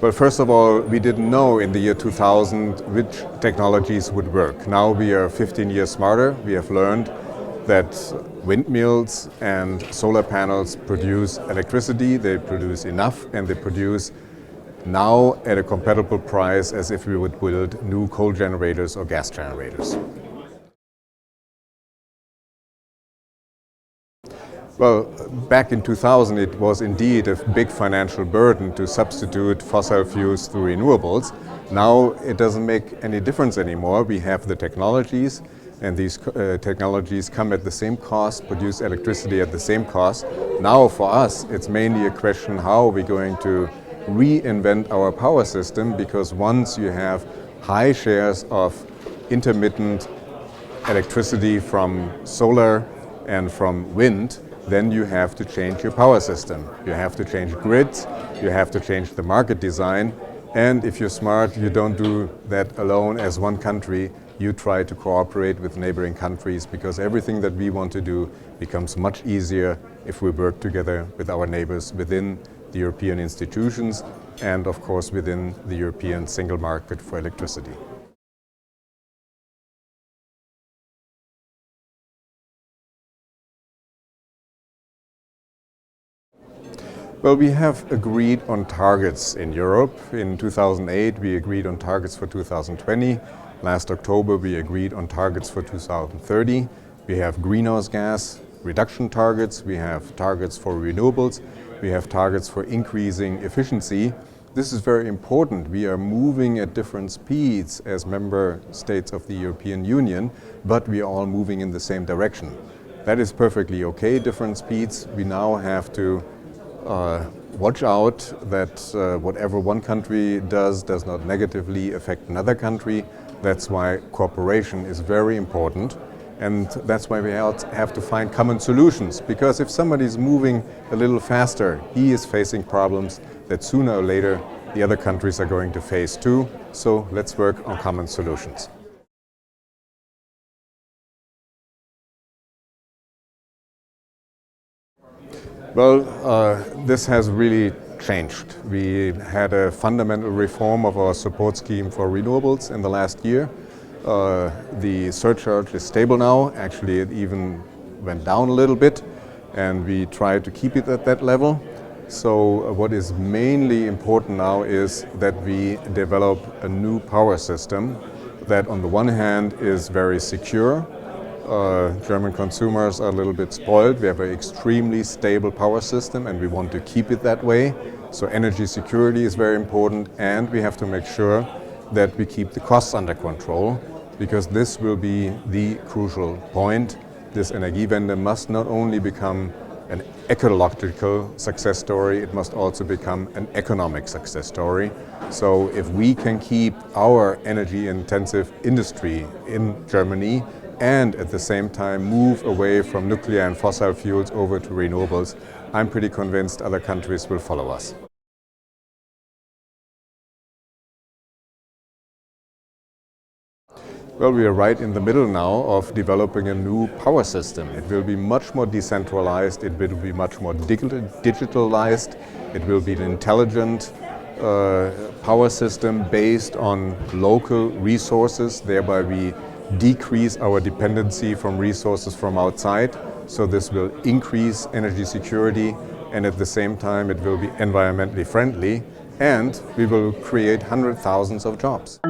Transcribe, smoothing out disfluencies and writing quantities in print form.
Well, first of all, we didn't know in the year 2000 which technologies would work. Now we are 15 years smarter. We have learned that windmills and solar panels produce electricity, they produce enough, and they produce now at a compatible price as if we would build new coal generators or gas generators. Well, back in 2000 it was indeed a big financial burden to substitute fossil fuels through renewables. Now it doesn't make any difference anymore. We have the technologies, and these technologies come at the same cost, produce electricity at the same cost. Now for us it's mainly a question how are we going to reinvent our power system, because once you have high shares of intermittent electricity from solar and from wind, then you have to change your power system. You have to change grids, you have to change the market design, and if you're smart, you don't do that alone as one country. You try to cooperate with neighboring countries, because everything that we want to do becomes much easier if we work together with our neighbors within the European institutions and of course within the European single market for electricity. Well, we have agreed on targets in Europe. In 2008 we agreed on targets for 2020. Last October we agreed on targets for 2030. We have greenhouse gas reduction targets, we have targets for renewables, we have targets for increasing efficiency. This is very important. We are moving at different speeds as member states of the European Union, but we are all moving in the same direction. That is perfectly okay, different speeds. We now have to watch out that whatever one country does not negatively affect another country. That's why cooperation is very important, and that's why we have to find common solutions, because if somebody is moving a little faster, he is facing problems that sooner or later the other countries are going to face too. So let's work on common solutions. Well, this has really changed. We had a fundamental reform of our support scheme for renewables in the last year. The surcharge is stable now. Actually, it even went down a little bit, and we try to keep it at that level. So what is mainly important now is that we develop a new power system that on the one hand is very secure. German consumers are a little bit spoiled. We have an extremely stable power system and we want to keep it that way. So energy security is very important, and we have to make sure that we keep the costs under control, because this will be the crucial point. This Energiewende must not only become an ecological success story, it must also become an economic success story. So if we can keep our energy-intensive industry in Germany and at the same time move away from nuclear and fossil fuels over to renewables, I'm pretty convinced other countries will follow us. Well, we are right in the middle now of developing a new power system. It will be much more decentralized, it will be much more digitalized, it will be an intelligent power system based on local resources. Thereby we decrease our dependency from resources from outside. So this will increase energy security, and at the same time it will be environmentally friendly, and we will create hundreds of thousands of jobs.